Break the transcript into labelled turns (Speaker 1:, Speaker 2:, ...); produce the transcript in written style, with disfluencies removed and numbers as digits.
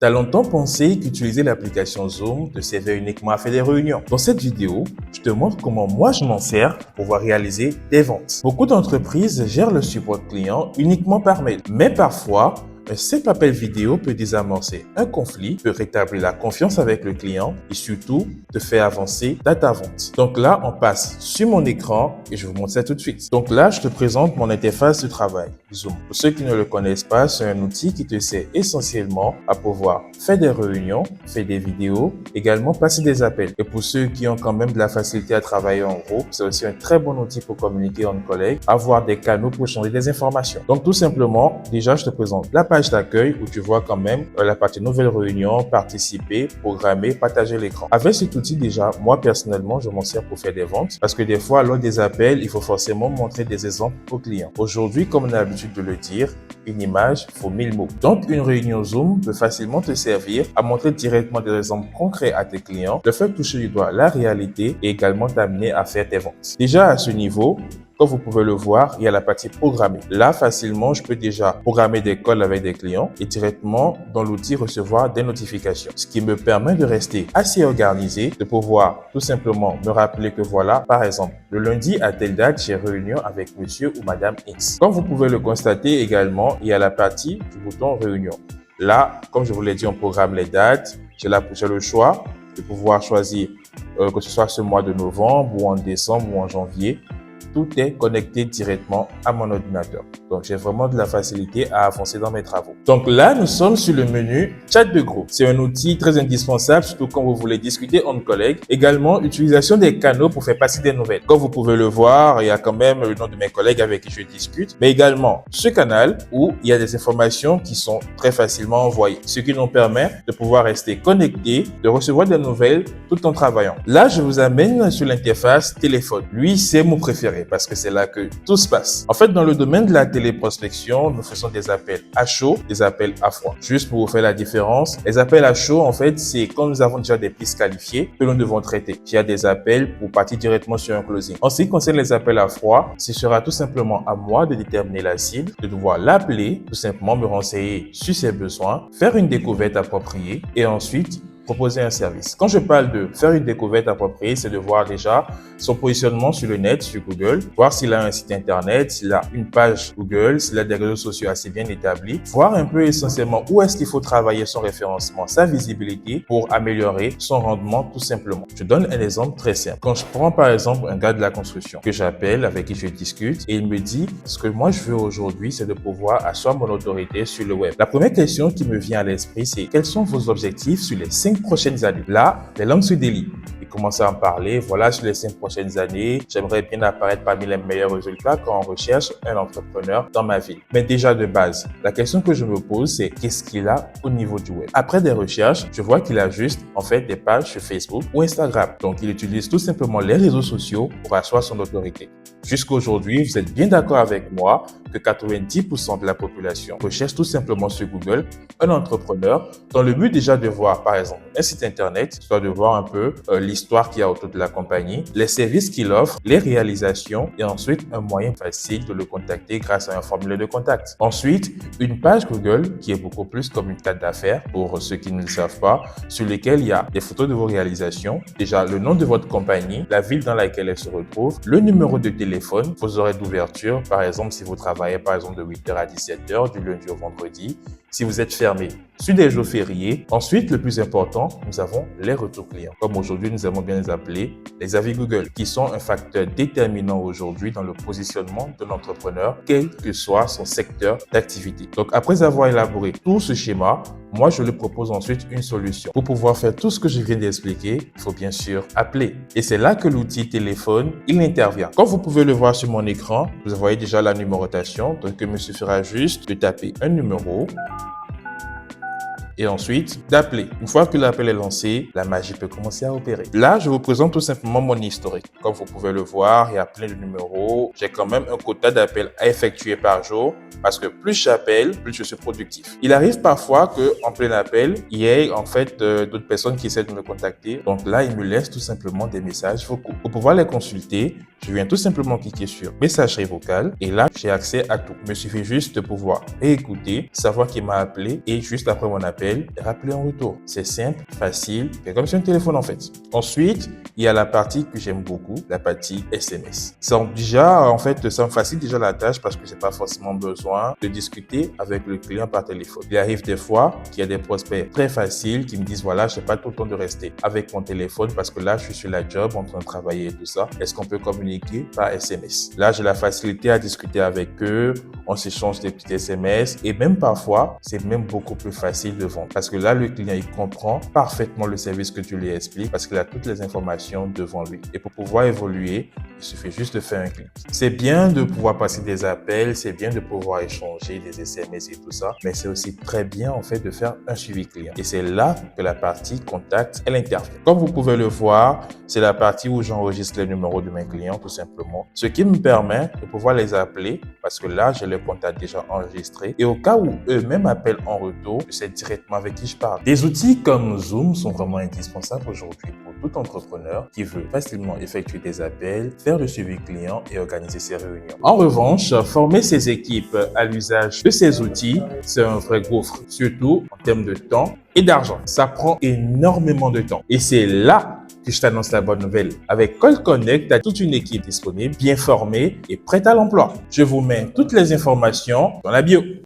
Speaker 1: T'as longtemps pensé qu'utiliser l'application Zoom te servait uniquement à faire des réunions. Dans cette vidéo, je te montre comment moi je m'en sers pour pouvoir réaliser des ventes. Beaucoup d'entreprises gèrent le support client uniquement par mail, mais parfois, un simple appel vidéo peut désamorcer un conflit, peut rétablir la confiance avec le client et surtout te faire avancer dans ta vente. Donc là, on passe sur mon écran et je vous montre ça tout de suite. Donc là, je te présente mon interface de travail, Zoom. Pour ceux qui ne le connaissent pas, c'est un outil qui te sert essentiellement à pouvoir faire des réunions, faire des vidéos, également passer des appels. Et pour ceux qui ont quand même de la facilité à travailler en groupe, c'est aussi un très bon outil pour communiquer entre collègues, avoir des canaux pour échanger des informations. Donc tout simplement, déjà, je te présente la page d'accueil où tu vois quand même la partie nouvelle réunion, participer, programmer, partager l'écran. Avec cet outil déjà, moi personnellement, je m'en sers pour faire des ventes parce que des fois, lors des appels, il faut forcément montrer des exemples aux clients. Aujourd'hui, comme on a l'habitude de le dire, une image vaut 1000 mots. Donc, une réunion Zoom peut facilement te servir à montrer directement des exemples concrets à tes clients, le faire toucher du doigt la réalité et également t'amener à faire tes ventes. Déjà à ce niveau, comme vous pouvez le voir, il y a la partie programmer. Là, facilement, je peux déjà programmer des calls avec des clients et directement dans l'outil recevoir des notifications. Ce qui me permet de rester assez organisé, de pouvoir tout simplement me rappeler que voilà, par exemple, le lundi à telle date, j'ai réunion avec monsieur ou madame X. Comme vous pouvez le constater également, il y a la partie du bouton réunion. Là, comme je vous l'ai dit, on programme les dates. J'ai le choix de pouvoir choisir que ce soit ce mois de novembre ou en décembre ou en janvier. Tout est connecté directement à mon ordinateur. Donc, j'ai vraiment de la facilité à avancer dans mes travaux. Donc là, nous sommes sur le menu chat de groupe. C'est un outil très indispensable, surtout quand vous voulez discuter entre collègues. Également, utilisation des canaux pour faire passer des nouvelles. Comme vous pouvez le voir, il y a quand même le nom de mes collègues avec qui je discute, mais également ce canal où il y a des informations qui sont très facilement envoyées, ce qui nous permet de pouvoir rester connectés, de recevoir des nouvelles tout en travaillant. Là, je vous amène sur l'interface téléphone. Lui, c'est mon préféré parce que c'est là que tout se passe. En fait, dans le domaine de la téléprospection, nous faisons des appels à chaud, des appels à froid. Juste pour vous faire la différence, les appels à chaud, en fait, c'est quand nous avons déjà des pistes qualifiées que nous devons traiter. Il y a des appels pour partir directement sur un closing. En ce qui concerne les appels à froid, ce sera tout simplement à moi de déterminer la cible, de devoir l'appeler, tout simplement me renseigner sur ses besoins, faire une découverte appropriée et ensuite proposer un service. Quand je parle de faire une découverte appropriée, c'est de voir déjà son positionnement sur le net, sur Google, voir s'il a un site internet, s'il a une page Google, s'il a des réseaux sociaux assez bien établis, voir un peu essentiellement où est-ce qu'il faut travailler son référencement, sa visibilité pour améliorer son rendement tout simplement. Je donne un exemple très simple. Quand je prends par exemple un gars de la construction que j'appelle, avec qui je discute et il me dit ce que moi je veux aujourd'hui, c'est de pouvoir asseoir mon autorité sur le web. La première question qui me vient à l'esprit, c'est quels sont vos objectifs sur les 5 prochaines années? Là, les langues se délient. Il commence à en parler. Voilà, sur les 5 prochaines années, j'aimerais bien apparaître parmi les meilleurs résultats quand on recherche un entrepreneur dans ma ville. Mais déjà de base, la question que je me pose, c'est qu'est-ce qu'il a au niveau du web? Après des recherches, je vois qu'il a juste en fait des pages sur Facebook ou Instagram. Donc, il utilise tout simplement les réseaux sociaux pour asseoir son autorité. Jusqu'à aujourd'hui, vous êtes bien d'accord avec moi que 90% de la population recherche tout simplement sur Google un entrepreneur dans le but déjà de voir par exemple un site internet, soit de voir un peu l'histoire qu'il y a autour de la compagnie, les services qu'il offre, les réalisations et ensuite un moyen facile de le contacter grâce à un formulaire de contact. Ensuite, une page Google qui est beaucoup plus comme une carte d'affaires pour ceux qui ne le savent pas, sur lesquelles il y a des photos de vos réalisations, déjà le nom de votre compagnie, la ville dans laquelle elle se retrouve, le numéro de téléphone, vos horaires d'ouverture, par exemple si vous travaillez par exemple de 8h à 17h du lundi au vendredi, si vous êtes fermé sur des jours fériés. Ensuite, le plus important, nous avons les retours clients. Comme aujourd'hui, nous avons bien les appeler les avis Google, qui sont un facteur déterminant aujourd'hui dans le positionnement de l'entrepreneur, quel que soit son secteur d'activité. Donc, après avoir élaboré tout ce schéma, moi, je lui propose ensuite une solution. Pour pouvoir faire tout ce que je viens d'expliquer, il faut bien sûr appeler. Et c'est là que l'outil téléphone, il intervient. Comme vous pouvez le voir sur mon écran, vous voyez déjà la numérotation. Donc, il me suffira juste de taper un numéro et ensuite d'appeler. Une fois que l'appel est lancé, la magie peut commencer à opérer. Là, je vous présente tout simplement mon historique. Comme vous pouvez le voir, il y a plein de numéros. J'ai quand même un quota d'appels à effectuer par jour parce que plus j'appelle, plus je suis productif. Il arrive parfois qu'en plein appel, il y ait en fait d'autres personnes qui essaient de me contacter. Donc là, ils me laissent tout simplement des messages vocaux. Pour pouvoir les consulter, je viens tout simplement cliquer sur messagerie vocale et là, j'ai accès à tout. Il me suffit juste de pouvoir écouter, savoir qui m'a appelé et juste après mon appel, appel et rappeler en retour. C'est simple, facile, c'est comme sur un téléphone en fait. Ensuite, il y a la partie que j'aime beaucoup, la partie SMS. Ça me facilite déjà la tâche parce que j'ai pas forcément besoin de discuter avec le client par téléphone. Il arrive des fois qu'il y a des prospects très faciles qui me disent voilà, je n'ai pas tout le temps de rester avec mon téléphone parce que là, je suis sur la job en train de travailler et tout ça. Est-ce qu'on peut communiquer par SMS? Là, j'ai la facilité à discuter avec eux, on s'échange des petits SMS et même parfois, c'est même beaucoup plus facile de vendre parce que là, le client, il comprend parfaitement le service que tu lui expliques parce qu'il a toutes les informations devant lui. Et pour pouvoir évoluer, il suffit juste de faire un clic. C'est bien de pouvoir passer des appels, c'est bien de pouvoir échanger des SMS et tout ça, mais c'est aussi très bien en fait de faire un suivi client. Et c'est là que la partie contact, elle intervient. Comme vous pouvez le voir, c'est la partie où j'enregistre les numéros de mes clients tout simplement, ce qui me permet de pouvoir les appeler parce que là, j'ai le contact déjà enregistré et au cas où eux-mêmes appellent en retour, je sais directement avec qui je parle. Des outils comme Zoom sont vraiment indispensables aujourd'hui pour tout entrepreneur qui veut facilement effectuer des appels, faire le suivi client et organiser ses réunions. En revanche, former ses équipes à l'usage de ces outils, c'est un vrai gouffre, surtout en termes de temps et d'argent. Ça prend énormément de temps et c'est là que je t'annonce la bonne nouvelle. Avec Call Connect, tu as toute une équipe disponible, bien formée et prête à l'emploi. Je vous mets toutes les informations dans la bio.